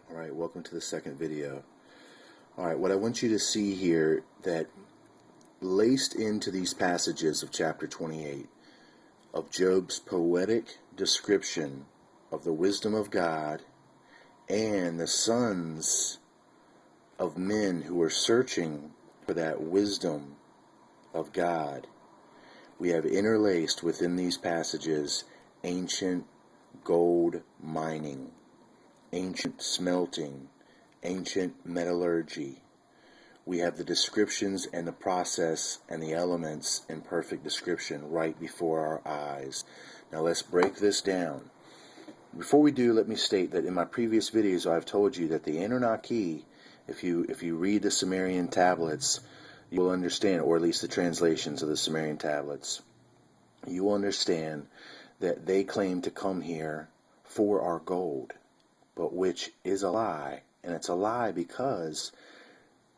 Alright, welcome to the second video. Alright, what I want you to see here, that laced into these passages of chapter 28 of Job's poetic description of the wisdom of God and the sons of men who are searching for that wisdom of God, we have interlaced within these passages ancient gold mining, ancient smelting, ancient metallurgy. We have the descriptions and the process and the elements in perfect description right before our eyes. Now let's break this down. Before we do, let me state that in my previous videos I've told you that the Anunnaki, if you read the Sumerian tablets, you will understand, or at least the translations of the Sumerian tablets, you will understand that they claim to come here for our gold, but which is a lie. And it's a lie because,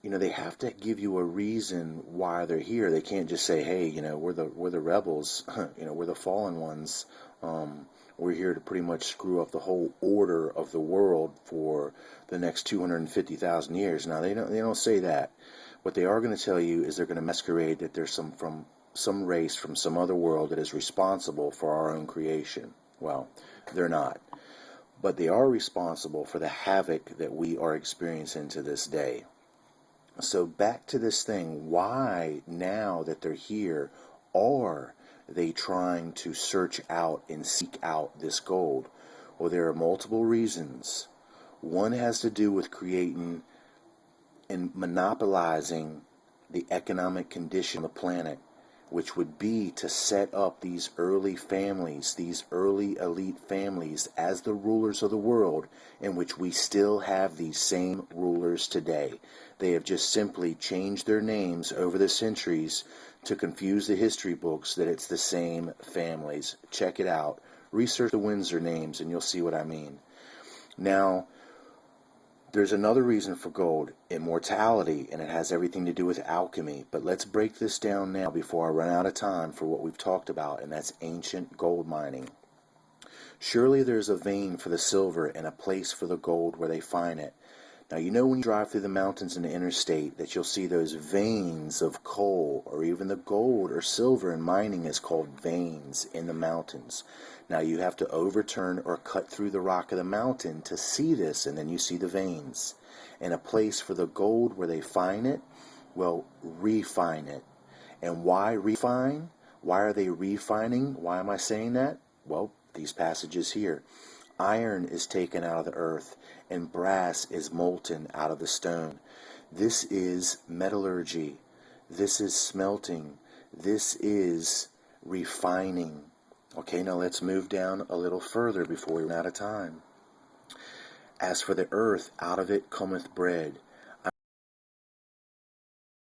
they have to give you a reason why they're here. They can't just say, hey, we're the rebels, we're the fallen ones. We're here to pretty much screw up the whole order of the world for the next 250,000 years. Now, they don't say that. What they are going to tell you is they're going to masquerade that there's some race from some other world that is responsible for our own creation. Well, they're not. But they are responsible for the havoc that we are experiencing to this day. So back to this thing, why now that they're here are they trying to search out and seek out this gold? Well, there are multiple reasons. One has to do with creating and monopolizing the economic condition of the planet, which would be to set up these early families, these early elite families as the rulers of the world, in which we still have these same rulers today. They have just simply changed their names over the centuries to confuse the history books that it's the same families. Check it out. Research the Windsor names and you'll see what I mean. Now, there's another reason for gold, immortality, and it has everything to do with alchemy. But let's break this down now before I run out of time for what we've talked about, and that's ancient gold mining. Surely there's a vein for the silver and a place for the gold where they find it. Now, when you drive through the mountains in the interstate that you'll see those veins of coal, or even the gold or silver in mining is called veins in the mountains. Now, you have to overturn or cut through the rock of the mountain to see this, and then you see the veins. And a place for the gold where they find it, well, refine it. And why refine? Why are they refining? Why am I saying that? Well, these passages here. Iron is taken out of the earth, and brass is molten out of the stone. This is metallurgy. This is smelting. This is refining. Okay, now let's move down a little further before we run out of time. As for the earth, out of it cometh bread.